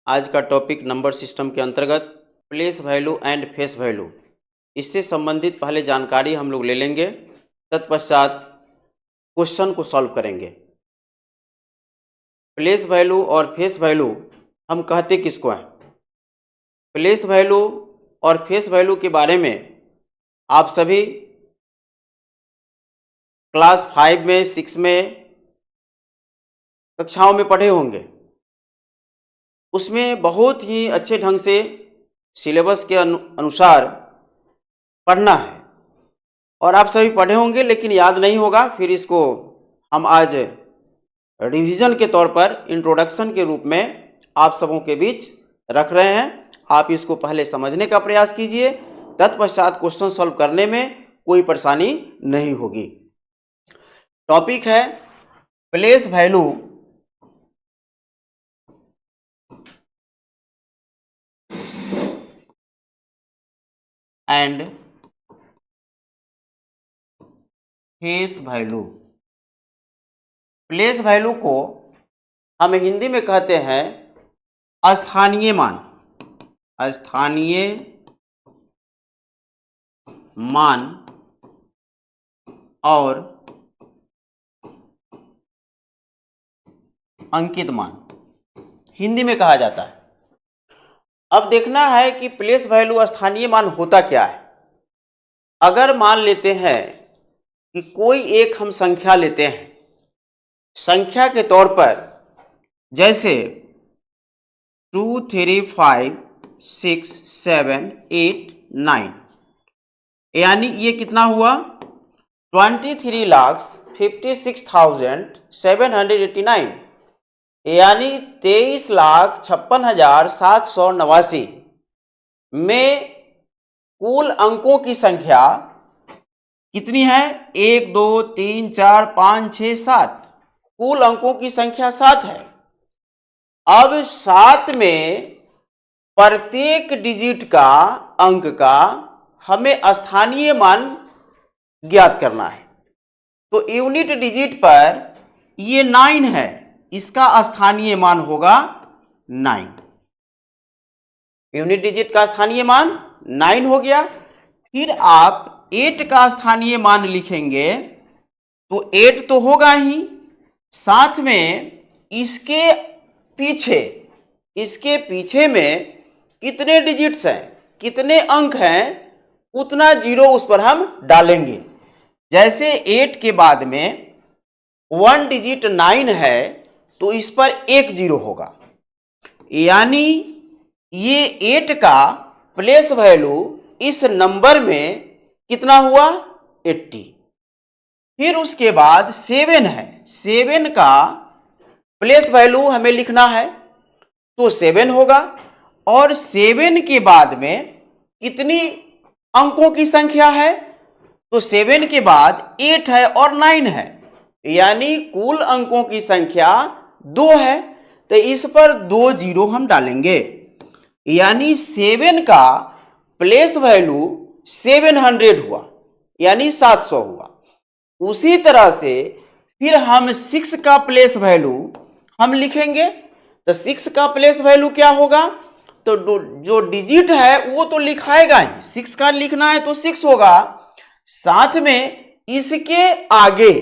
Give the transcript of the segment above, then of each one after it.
आज का topic number system के अंतर्गत place value and face value, इससे संबंधित पहले जानकारी हम लोग ले लेंगे, तत्पश्चात क्वेश्चन को सॉल्व करेंगे। प्लेस वैल्यू और फेस वैल्यू हम कहते किसको हैं? प्लेस वैल्यू और फेस वैल्यू के बारे में आप सभी क्लास 5 में 6 में कक्षाओं में पढ़े होंगे। उसमें बहुत ही अच्छे ढंग से सिलेबस के अनुसार पढ़ना है और आप सभी पढ़े होंगे, लेकिन याद नहीं होगा। फिर इसको हम आज रिवीजन के तौर पर इंट्रोडक्शन के रूप में आप सबों के बीच रख रहे हैं। आप इसको पहले समझने का प्रयास कीजिए, तत्पश्चात क्वेश्चन सॉल्व करने में कोई परेशानी नहीं होगी। टॉपिक है place value and face value. Place value को हम हिंदी में कहते हैं स्थानीय मान। स्थानीय मान और अंकित मान हिंदी में कहा जाता है। अब देखना है कि प्लेस वैल्यू स्थानीय मान होता क्या है। अगर मान लेते हैं कि कोई एक हम संख्या लेते हैं, संख्या के तौर पर जैसे 2 3 5 6 7 8 9, यानी ये कितना हुआ 23,56,789, यानी 23,56,789 में कुल अंकों की संख्या कितनी है? 1 2 3 4 5 6 7। कुल अंकों की संख्या 7 है। अब 7 में प्रत्येक डिजिट का अंक का हमें स्थानीय मान ज्ञात करना है। तो यूनिट डिजिट पर ये 9 है, इसका स्थानीय मान होगा 9। यूनिट डिजिट का स्थानीय मान 9 हो गया। फिर आप 8 का स्थानीय मान लिखेंगे तो 8 तो होगा ही, साथ में इसके पीछे में कितने डिजिट्स हैं, कितने अंक हैं, उतना जीरो उस पर हम डालेंगे। जैसे 8 के बाद में 1 डिजिट 9 है तो इस पर 1 जीरो होगा, यानी ये 8 का प्लेस वैल्यू इस नंबर में कितना हुआ 80। फिर उसके बाद 7 है, 7 का प्लेस वैल्यू हमें लिखना है तो 7 होगा। और 7 के बाद में कितनी अंकों की संख्या है? तो 7 के बाद 8 है और 9 है, यानी कुल अंकों की संख्या 2 है। तो इस पर 2 जीरो हम डालेंगे, यानी 7 का प्लेस वैल्यू 700 हुआ, यानी 700 हुआ। उसी तरह से फिर हम 6 का प्लेस वैल्यू हम लिखेंगे। तो 6 का प्लेस वैल्यू क्या होगा? तो जो डिजिट है वो तो लिखाएगा ही, 6 का लिखना है तो 6 होगा। साथ में इसके आगे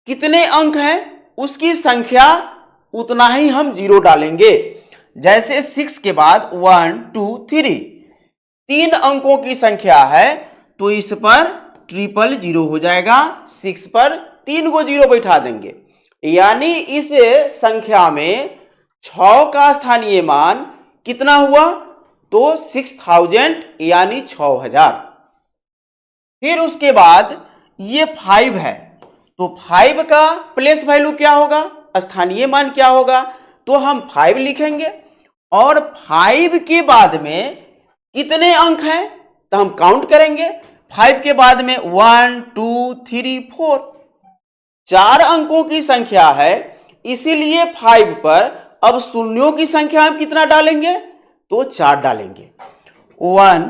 कितने अंक हैं उसकी संख्या उतना ही हम जीरो डालेंगे। जैसे 6 के बाद 1 2 3, 3 अंकों की संख्या है तो इस पर 000 हो जाएगा। 6 पर 3 को जीरो बैठा देंगे, यानी इस संख्या में 6 का स्थानीय मान कितना हुआ? तो 6000, यानी 6000। फिर उसके बाद ये 5 है, तो 5 का प्लेस वैल्यू क्या होगा, स्थानीय मान क्या होगा? तो हम 5 लिखेंगे। और 5 के बाद में कितने अंक हैं तो हम काउंट करेंगे। 5 के बाद में 1 2 3 4, 4 अंकों की संख्या है, इसीलिए 5 पर अब शून्यों की संख्या हम कितना डालेंगे? तो 4 डालेंगे। 1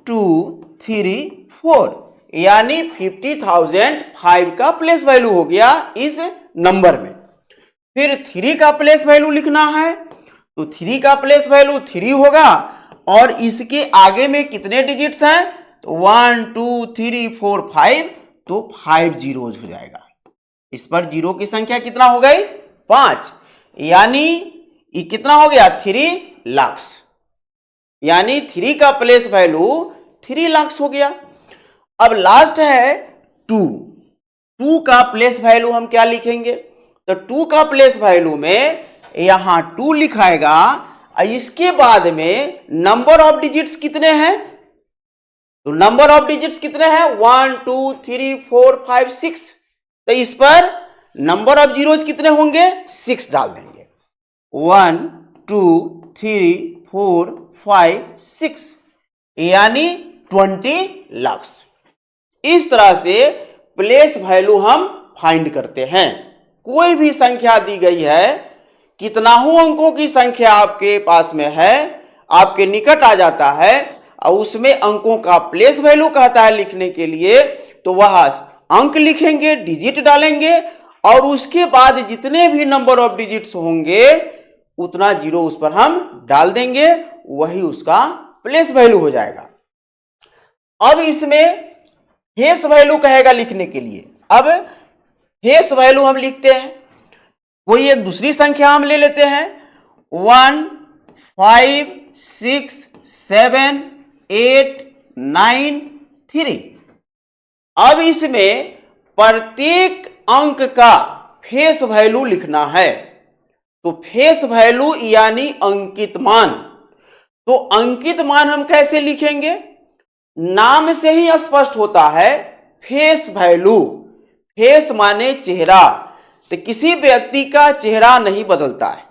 2 3 4, यानी 50,005 का प्लेस वैल्यू हो गया इस नंबर में। फिर 3 का प्लेस वैल्यू लिखना है तो 3 का प्लेस वैल्यू 3 होगा और इसके आगे में कितने डिजिट्स हैं, तो 1 2 3 4 5, तो 5 जीरोज हो जाएगा। इस पर जीरो की संख्या कितना हो गई, 5, यानी ये कितना हो गया, 3 लाख, यानी 3 का प्लेस वैल्यू 3 लाख हो गया। अब लास्ट है 2 का प्लेस वैल्यू हम क्या लिखेंगे, तो 2 का प्लेस वैल्यू में यहां 2 लिखाएगा, इसके बाद में नंबर ऑफ डिजिट्स कितने हैं, तो नंबर ऑफ डिजिट्स कितने हैं, 1 2 3 4 5 6, तो इस पर नंबर ऑफ जीरोज कितने होंगे, 6 डाल देंगे, 1 2 3 4 5 6, यानी 20 लाख। इस तरह से प्लेस वैल्यू हम फाइंड करते हैं। कोई भी संख्या दी गई है, कितना ही अंकों की संख्या आपके पास में है, आपके निकट आ जाता है और उसमें अंकों का प्लेस वैल्यू कहता है लिखने के लिए, तो वह अंक लिखेंगे, डिजिट डालेंगे और उसके बाद जितने भी नंबर ऑफ डिजिट्स होंगे उतना जीरो उस पर हम डाल देंगे, वही उसका प्लेस वैल्यू हो जाएगा। अब इसमें फेस वैल्यू कहेगा लिखने के लिए। अब फेस वैल्यू हम लिखते हैं, कोई एक दूसरी संख्या हम ले लेते हैं, 1 5 6 7 8 9 3। अब इसमें प्रत्येक अंक का फेस वैल्यू लिखना है, तो फेस वैल्यू यानी अंकित मान। तो अंकित मान हम कैसे लिखेंगे, नाम से ही स्पष्ट होता है, फेस वैल्यू, फेस माने चेहरा, तो किसी व्यक्ति का चेहरा नहीं बदलता है,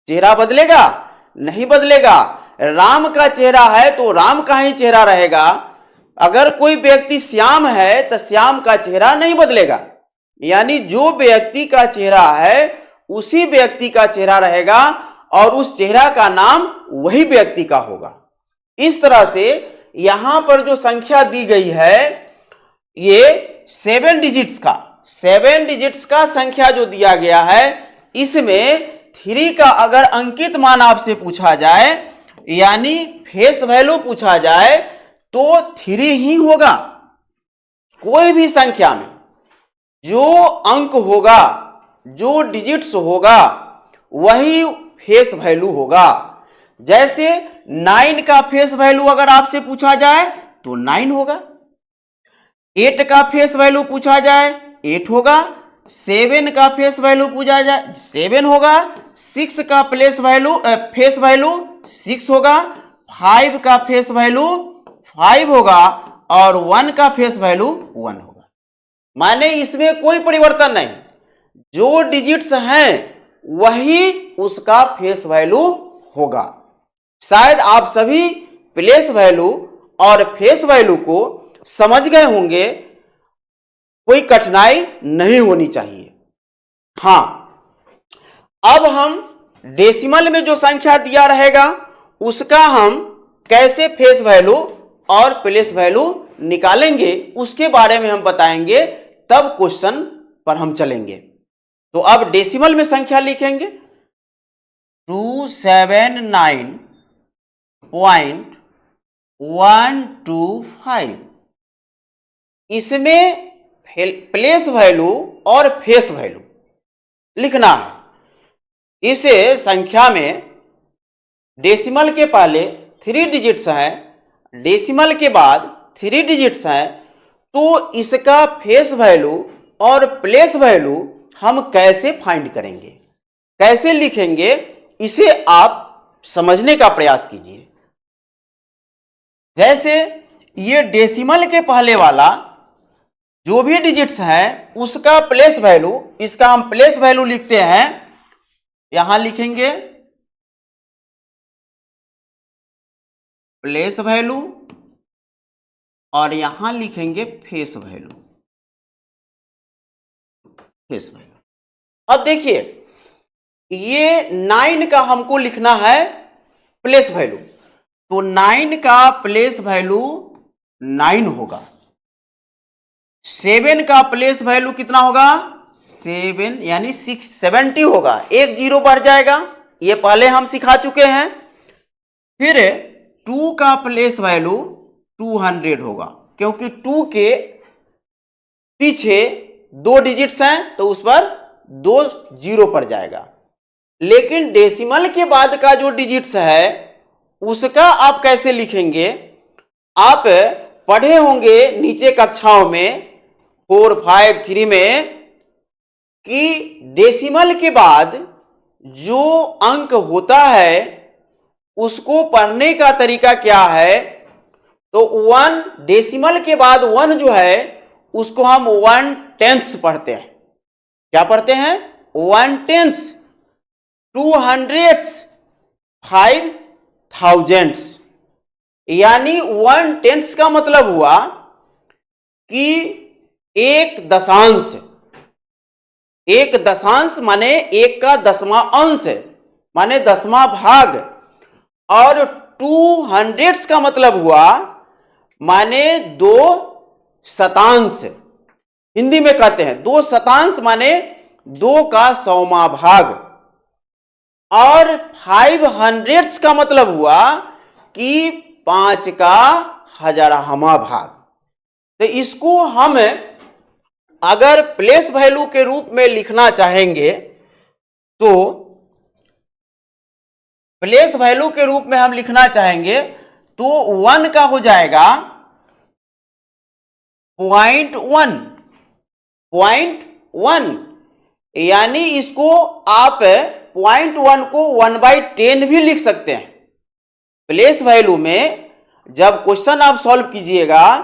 चेहरा बदलेगा नहीं बदलेगा। राम का चेहरा है तो राम का ही चेहरा रहेगा, अगर कोई व्यक्ति श्याम है तो श्याम का चेहरा नहीं बदलेगा, यानी जो व्यक्ति का चेहरा है उसी व्यक्ति का चेहरा रहेगा और उस चेहरा का नाम वही व्यक्ति का होगा। इस तरह से यहां पर जो संख्या दी गई है ये 7 डिजिट्स का संख्या जो दिया गया है, इसमें 3 का अगर अंकित मान आपसे पूछा जाए यानी फेस वैल्यू पूछा जाए तो 3 ही होगा। कोई भी संख्या में जो अंक होगा, जो डिजिट्स होगा, वही फेस वैल्यू होगा। जैसे 9 का फेस वैल्यू अगर आपसे पूछा जाए तो 9 होगा, 8 का फेस वैल्यू पूछा जाए 8 होगा, 7 का फेस वैल्यू पूछा जाए 7 होगा, 6 का फेस वैल्यू 6 होगा, 5 का फेस वैल्यू 5 होगा और 1 का फेस वैल्यू 1 होगा। माने इसमें कोई परिवर्तन नहीं, जो डिजिट्स हैं वही उसका फेस वैल्यू होगा। शायद आप सभी प्लेस वैल्यू और फेस वैल्यू को समझ गए होंगे, कोई कठिनाई नहीं होनी चाहिए। हां, अब हम डेसिमल में जो संख्या दिया रहेगा उसका हम कैसे फेस वैल्यू और प्लेस वैल्यू निकालेंगे उसके बारे में हम बताएंगे, तब क्वेश्चन पर हम चलेंगे। तो अब डेसिमल में संख्या लिखेंगे 279.125। इसमें प्लेस वैल्यू और फेस वैल्यू लिखना है। इसे संख्या में डेसिमल के पहले 3 डिजिट्स हैं, डेसिमल के बाद 3 डिजिट्स हैं, तो इसका फेस वैल्यू और प्लेस वैल्यू हम कैसे फाइंड करेंगे, कैसे लिखेंगे, इसे आप समझने का प्रयास कीजिए। जैसे ये डेसिमल के पहले वाला जो भी डिजिट्स है उसका प्लेस वैल्यू, इसका हम प्लेस वैल्यू लिखते हैं, यहां लिखेंगे प्लेस वैल्यू और यहां लिखेंगे फेस वैल्यू। अब देखिए ये 9 का हमको लिखना है प्लेस वैल्यू, तो 9 का प्लेस वैल्यू 9 होगा। 7 का प्लेस वैल्यू कितना होगा, 7 यानी 670 होगा, एक जीरो बढ़ जाएगा ये पहले हम सिखा चुके हैं। फिर 2 का प्लेस वैल्यू 200 होगा, क्योंकि 2 के पीछे 2 डिजिट्स हैं तो उस पर 2 जीरो पड़ जाएगा। लेकिन डेसिमल के बाद का जो डिजिट्स है उसका आप कैसे लिखेंगे? आप पढ़े होंगे नीचे कक्षाओं में 4, 5, 3 में कि डेसिमल के बाद जो अंक होता है उसको पढ़ने का तरीका क्या है? तो 1 डेसिमल के बाद 1 जो है उसको हम 1/10 पढ़ते हैं। क्या पढ़ते हैं? 1/10, 200s, 5000s। यानी 1/10 का मतलब हुआ कि 1 दशांश माने 1 का 10वां अंश माने 10वां भाग, और 200s का मतलब हुआ माने 2 शतांश। हिंदी में कहते हैं 2 शतांश माने 2 का 100वां भाग, और 500s का मतलब हुआ कि 5 का 1000वां भाग। तो इसको हम अगर प्लेस वैल्यू के रूप में लिखना चाहेंगे तो प्लेस वैल्यू के रूप में हम लिखना चाहेंगे तो 1 का हो जाएगा 0.1, यानी इसको आप 0.1 को 1/10 भी लिख सकते हैं। प्लेस वैल्यू में जब क्वेश्चन आप सॉल्व कीजिएगा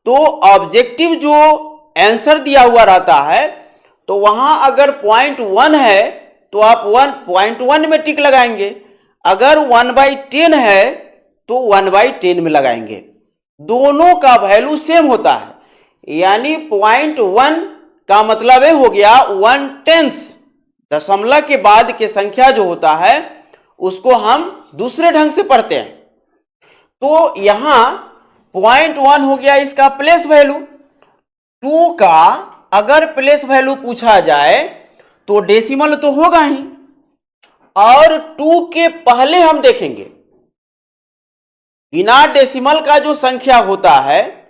तो ऑब्जेक्टिव जो आंसर दिया हुआ रहता है तो वहां अगर 0.1 है तो आप 1.1 में टिक लगाएंगे, अगर 1/10 है तो 1/10 में लगाएंगे। दोनों का वैल्यू सेम होता है, यानी 0.1 का मतलब है हो गया 1/10। दशमलव के बाद के संख्या जो होता है उसको हम दूसरे ढंग से पढ़ते हैं। तो यहां 0.1 हो गया इसका प्लेस वैल्यू। 2 का अगर प्लेस वैल्यू पूछा जाए तो डेसिमल तो होगा ही, और 2 के पहले हम देखेंगे बिना डेसिमल का जो संख्या होता है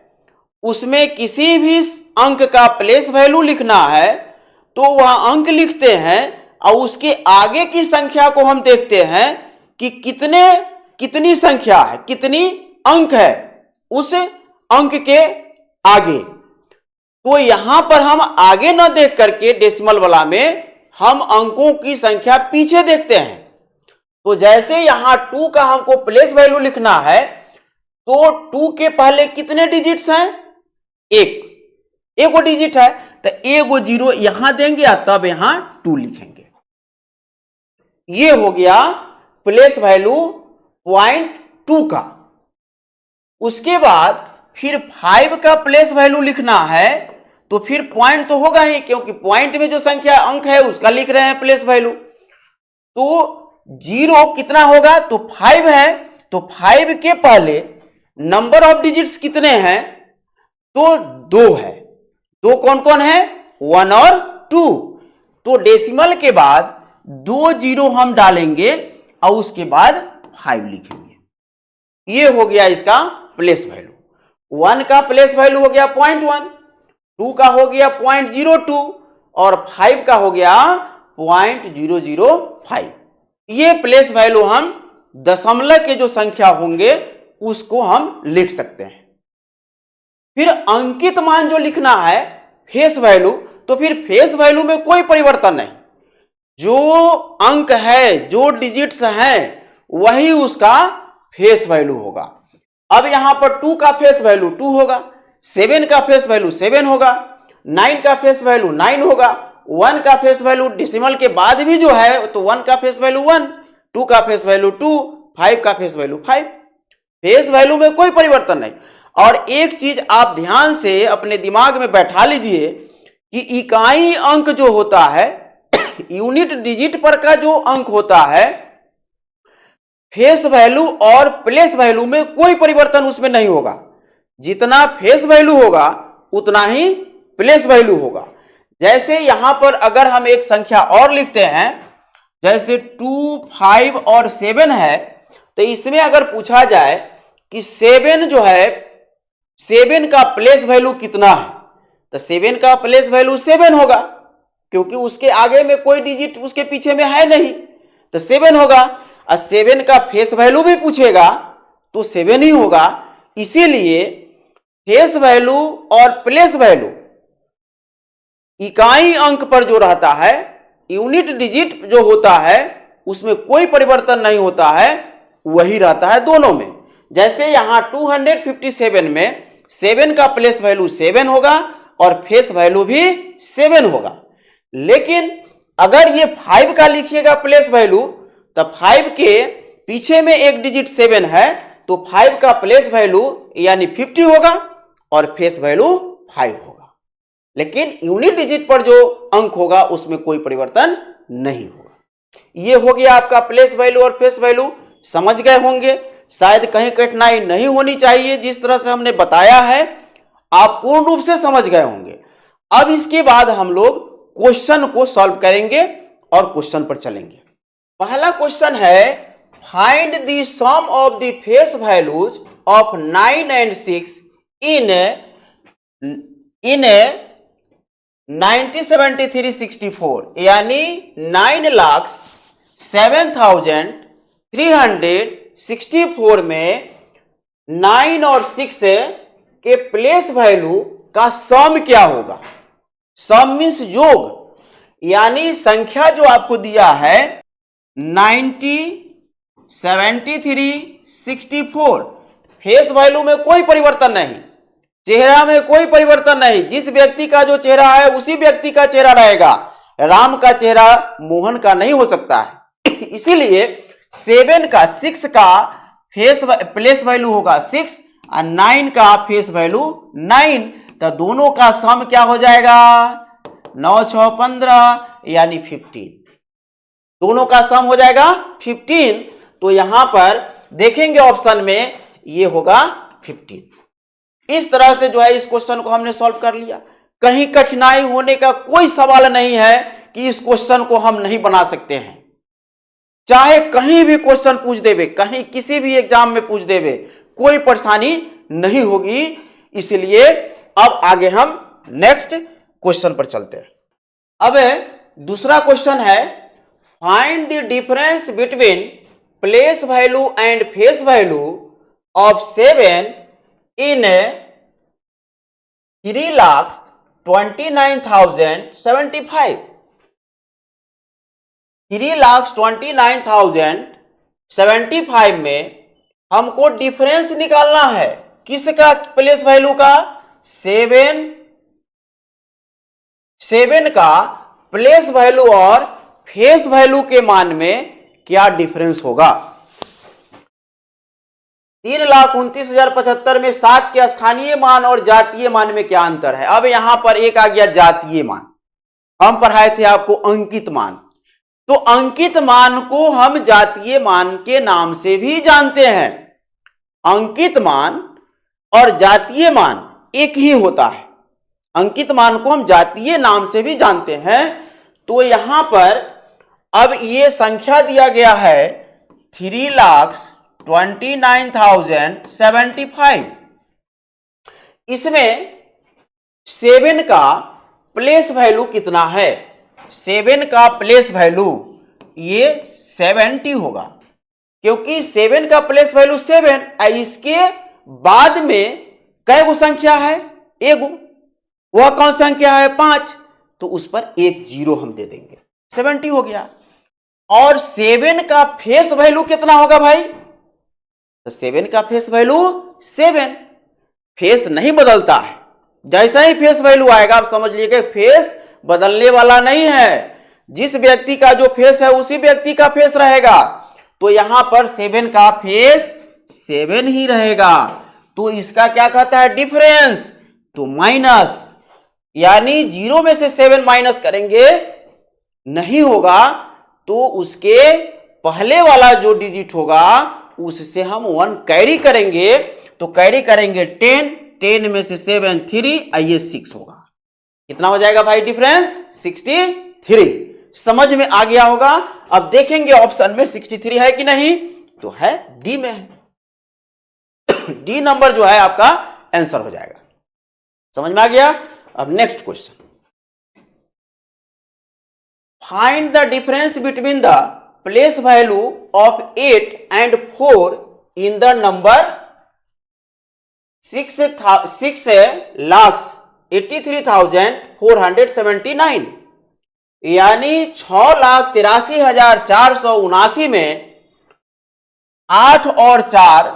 उसमें किसी भी अंक का प्लेस वैल्यू लिखना है तो वह अंक लिखते हैं और उसके आगे की संख्या को हम देखते हैं कि कितनी संख्या है, कितनी अंक है उस अंक के आगे। तो यहां पर हम आगे न देख करके डेसिमल वाला में हम अंकों की संख्या पीछे देखते हैं। तो जैसे यहां 2 का हमको प्लेस वैल्यू लिखना है तो 2 के पहले कितने डिजिट्स हैं? एक वो डिजिट है तो एगो जीरो यहां देंगे और तब यहां 2 लिखेंगे। ये हो गया प्लेस वैल्यू 0.2 का। उसके बाद फिर 5 का प्लेस वैल्यू लिखना है तो फिर पॉइंट तो होगा ही, क्योंकि पॉइंट में जो संख्या अंक है उसका लिख रहे हैं प्लेस वैल्यू। तो 0 कितना होगा? तो 5 है, तो 5 के पहले नंबर ऑफ डिजिट्स कितने हैं? तो 2 है। 2 कौन कौन है? 1 और 2। तो डेसिमल के बाद 2 जीरो हम डालेंगे और उसके बाद 5 लिखेंगे। ये हो गया इसका प्लेस वैल्यू। 1 का प्लेस वैल्यू हो गया 0.1, 2 का हो गया 0.02 और 5 का हो गया 0.005। ये प्लेस वैल्यू हम दशमलव के जो संख्या होंगे उसको हम लिख सकते हैं। फिर अंकित मान जो लिखना है फेस वैल्यू, तो फिर फेस वैल्यू में कोई परिवर्तन नहीं, जो अंक है जो डिजिट्स हैं वही उसका फेस वैल्यू होगा। अब यहां पर 2 का फेस वैल्यू 2 होगा, 7 का फेस वैल्यू 7 होगा, 9 का फेस वैल्यू 9 होगा, 1 का फेस वैल्यू डेसिमल के बाद भी जो है तो 1 का फेस वैल्यू 1, 2 का फेस वैल्यू 2, 5 का फेस वैल्यू 5। फेस वैल्यू में कोई परिवर्तन नहीं। और एक चीज आप ध्यान से अपने दिमाग में बैठा लीजिए कि इकाई अंक जो होता है यूनिट डिजिट पर का जो अंक होता है फेस वैल्यू और प्लेस वैल्यू में कोई परिवर्तन उसमें नहीं होगा। जितना फेस वैल्यू होगा उतना ही प्लेस वैल्यू होगा। जैसे यहां पर अगर हम एक संख्या और लिखते हैं जैसे 2, 5 और 7 है, तो इसमें अगर पूछा जाए कि 7 जो है, 7 का प्लेस वैल्यू कितना है, तो 7 का प्लेस वैल्यू 7 होगा, क्योंकि उसके आगे में कोई डिजिट उसके पीछे में है नहीं, तो 7 होगा। और 7 का फेस वैल्यू भी पूछेगा तो 7 ही होगा। इसीलिए फेस वैल्यू और प्लेस वैल्यू इकाई अंक पर जो रहता है, यूनिट डिजिट जो होता है, उसमें कोई परिवर्तन नहीं होता है, वही रहता है दोनों में। जैसे यहां 257 में 7 का प्लेस वैल्यू 7 होगा और फेस वैल्यू भी 7 होगा। लेकिन अगर ये 5 का लिखिएगा प्लेस वैल्यू, तो 5 के पीछे में एक डिजिट 7 है, तो 5 का प्लेस वैल्यू यानी 50 होगा और फेस वैल्यू 5 होगा। लेकिन यूनिट डिजिट पर जो अंक होगा उसमें कोई परिवर्तन नहीं होगा। ये हो गया आपका प्लेस वैल्यू और फेस वैल्यू। समझ गए होंगे, शायद कहीं कठिनाई नहीं होनी चाहिए। जिस तरह से हमने बताया है आप पूर्ण रूप से समझ गए होंगे। अब इसके बाद हम लोग क्वेश्चन को सॉल्व करेंगे और क्वेश्चन पर चलेंगे। पहला क्वेश्चन है, find the sum of the face values of 9 and 6 in 907364, यानी 9,07,364 में 9 और 6 के प्लेस वैल्यू का सम क्या होगा। सम मीन्स योग, यानी संख्या जो आपको दिया है 90, 73, 64, फेस वैल्यू में कोई परिवर्तन नहीं, चेहरा में कोई परिवर्तन नहीं। जिस व्यक्ति का जो चेहरा है उसी व्यक्ति का चेहरा रहेगा। राम का चेहरा मोहन का नहीं हो सकता है। इसीलिए 7 का 6 का फेस प्लेस वैल्यू होगा 6 और 9 का फेस वैल्यू 9, तो दोनों का सम क्या हो जाएगा 9, 6, 15 यानी 15। दोनों का सम हो जाएगा 15। तो यहां पर देखेंगे ऑप्शन में ये होगा 15। इस तरह से जो है इस क्वेश्चन को हमने सॉल्व कर लिया। कहीं कठिनाई होने का कोई सवाल नहीं है कि इस क्वेश्चन को हम नहीं बना सकते हैं। चाहे कहीं भी क्वेश्चन पूछ देवे, कहीं किसी भी एग्जाम में पूछ देवे, कोई परेशानी नहीं होगी। इसलिए अब आगे हम नेक्स्ट क्वेश्चन पर चलते हैं। अब दूसरा क्वेश्चन है, find the difference between place value and face value of 7 इन 3,29,075। 3,29,075 में हमको डिफरेंस निकालना है। किसका प्लेस वैल्यू का 7 का प्लेस वैल्यू और फेस वैल्यू के मान में क्या डिफरेंस होगा। 3,29,075 में 7 के स्थानीय मान और जातीय मान में क्या अंतर है। अब यहां पर एक आ गया जातीय मान। हम पढ़ाए थे आपको अंकित मान, तो अंकित मान को हम जातीय मान के नाम से भी जानते हैं। अंकित मान और जातीय मान एक ही होता है। अंकित मान को हम जातीय नाम से भी जानते हैं। तो यहां पर अब ये संख्या दिया गया है 3,29,075। इसमें 7 का प्लेस वैल्यू कितना है। 7 का प्लेस वैल्यू ये 70 होगा, क्योंकि 7 का प्लेस वैल्यू 7 और इसके बाद में कै गो संख्या है, एगो। वह कौन संख्या है 5, तो उस पर एक जीरो हम दे देंगे, 70 हो गया। और 7 का फेस वैल्यू कितना होगा भाई, तो 7 का फेस वैल्यू 7। फेस नहीं बदलता है, जैसा ही फेस वैल्यू आएगा आप समझ लीजिए फेस बदलने वाला नहीं है। जिस व्यक्ति का जो फेस है उसी व्यक्ति का फेस रहेगा। तो यहां पर 7 का फेस 7 ही रहेगा। तो इसका क्या कहता है डिफरेंस, तो माइनस, यानी 0 में से 7 माइनस करेंगे नहीं होगा, तो उसके पहले वाला जो डिजिट होगा उससे हम 1 कैरी करेंगे। तो कैरी करेंगे 10 में से 7 3 और ये 6 होगा। कितना हो जाएगा भाई डिफरेंस 63। समझ में आ गया होगा। अब देखेंगे ऑप्शन में 63 है कि नहीं, तो है, डी में है। डी नंबर जो है आपका आंसर हो जाएगा। समझ में आ गया। अब next question, find the difference between the place value of 8 and 4 in the number 6,83,479, यानी 6,83,479 में 8 और 4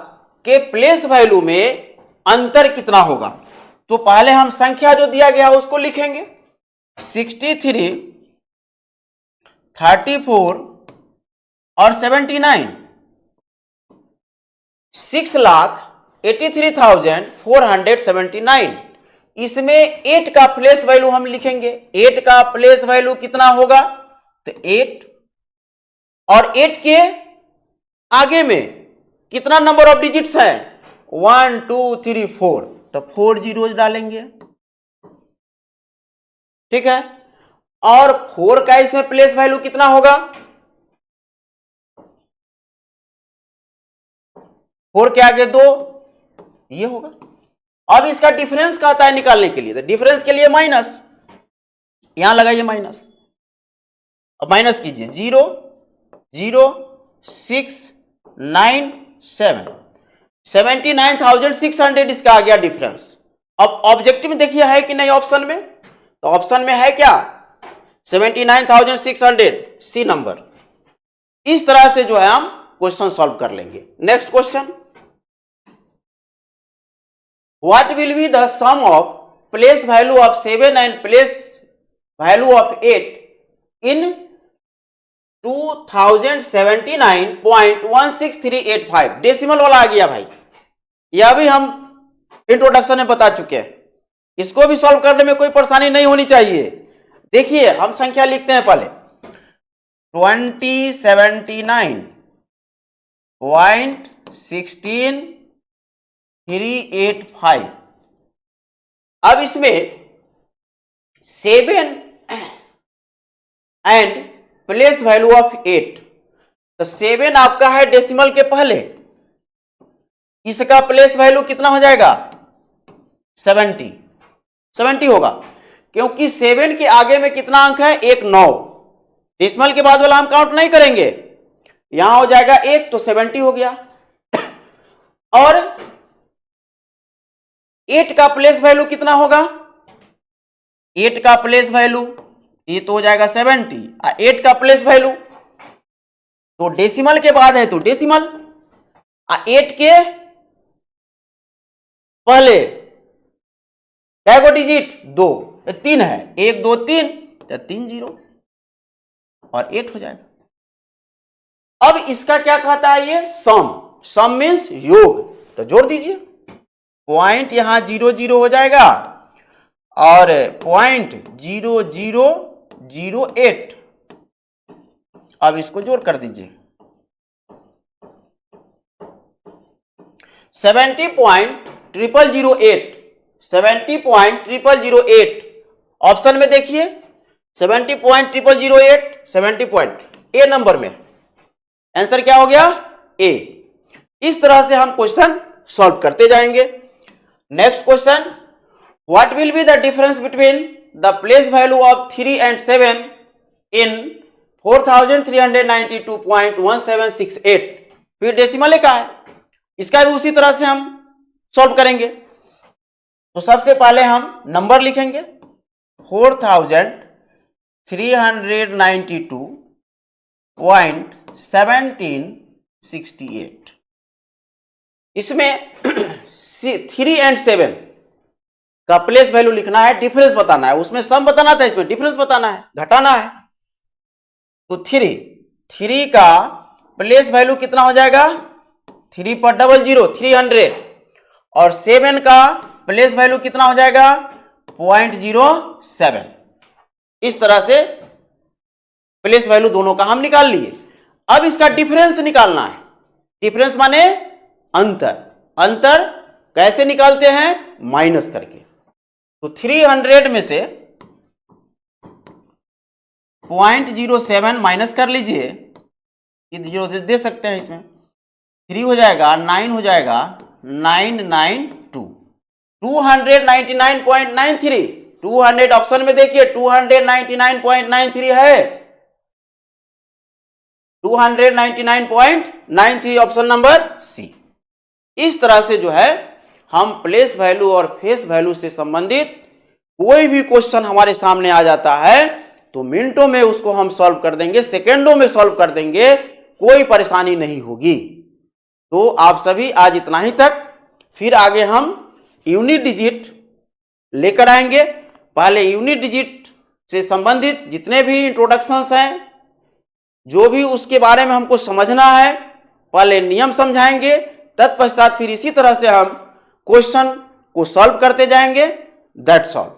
के प्लेस वैल्यू में अंतर कितना होगा। तो पहले हम संख्या जो दिया गया उसको लिखेंगे, 63, 34 और 79, 6,83,479। इसमें 8 का प्लेस वैल्यू हम लिखेंगे। 8 का प्लेस वैल्यू कितना होगा, तो 8, और 8 के आगे में कितना नंबर ऑफ डिजिट्स है, 1 2 3 4, तो 4 जीरोज डालेंगे, ठीक है। और 4 का इसमें प्लेस वैल्यू कितना होगा, 4 के आगे 2, ये होगा। अब इसका डिफरेंस कहता है निकालने के लिए, तो डिफरेंस के लिए माइनस, यहां लगाइए माइनस, अब माइनस कीजिए, 0 0 6 9 7, 79,600 इसका आ गया डिफरेंस। अब ऑब्जेक्टिव में देखिए है कि नहीं ऑप्शन में, तो ऑप्शन में है क्या, 79,600, सी नंबर। इस तरह से जो है हम क्वेश्चन सॉल्व कर लेंगे। Next question, what will be the sum of place value of 7 and place value of 8 in 2079.16385। Decimal वाला आ गया भाई, यह भी हम इंट्रोडक्शन में बता चुके हैं। इसको भी सॉल्व करने में कोई परेशानी नहीं होनी चाहिए। देखिए हम संख्या लिखते हैं पहले, 2079.16385। अब इसमें 7 एंड प्लेस वैल्यू ऑफ 8, तो 7 आपका है डेसिमल के पहले, इसका प्लेस वैल्यू कितना हो जाएगा, 70 होगा, क्योंकि 7 के आगे में कितना अंक है, 1 9, डेसिमल के बाद वाला हम काउंट नहीं करेंगे, यहां हो जाएगा 1, तो 70 हो गया। और 8 का प्लेस वैल्यू कितना होगा, 8 का प्लेस वैल्यू ये तो हो जाएगा 70, 8 का प्लेस वैल्यू तो डेसिमल के बाद है तो डेसिमल, 8 के पहले क्या डिजिट, 2, 3 है, 1 2 3, तो 3 0 और 8 हो जाएगा। अब इसका क्या कहता है, ये सम मीन्स योग, तो जोड़ दीजिए, पॉइंट यहां 0 0 हो जाएगा और .0008, अब इसको जोड़ कर दीजिए, 70.0008 ऑप्शन में देखिए, 70.0008, 70 पॉइंट, ए नंबर में आंसर क्या हो गया, ए। इस तरह से हम क्वेश्चन सॉल्व करते जाएंगे। Next question, what will be the difference between the place value of 3 and 7 इन 4392.1768। फिर डेसिमल का है, इसका भी उसी तरह से हम सॉल्व करेंगे। तो सबसे पहले हम नंबर लिखेंगे, 4392.1768। इसमें 3 and 7 का प्लेस वैल्यू लिखना है, डिफरेंस बताना है, उसमें सम बताना था, इसमें डिफरेंस बताना है, घटाना है। तो 3 का प्लेस वैल्यू कितना हो जाएगा, 3 पर 00 300, और 7 का प्लेस वैल्यू कितना हो जाएगा, 0.07। इस तरह से प्लेस वैल्यू दोनों का हम निकाल लिए। अब इसका डिफरेंस निकालना है, डिफरेंस माने अंतर कैसे निकालते हैं, माइनस करके। तो 300 में से 0.07 माइनस कर लीजिए, ये जीरो दे सकते हैं इसमें, 3 हो जाएगा, 9 हो जाएगा, 992, 299.93, 200 ऑप्शन में देखिए 299.93 है, 299.93 ऑप्शन नंबर सी। इस तरह से जो है हम प्लेस वैल्यू और फेस वैल्यू से संबंधित कोई भी क्वेश्चन हमारे सामने आ जाता है तो मिनटों में उसको हम सॉल्व कर देंगे, सेकेंडों में सॉल्व कर देंगे, कोई परेशानी नहीं होगी। तो आप सभी आज इतना ही तक, फिर आगे हम यूनिट डिजिट लेकर आएंगे। पहले यूनिट डिजिट से संबंधित जितने भी इंट्रोडक्शंस हैं, जो भी उसके बारे में हमको समझना है, पहले नियम समझाएंगे, तत्पश्चात फिर इसी तरह से हम क्वेश्चन को सॉल्व करते जाएंगे। That's all.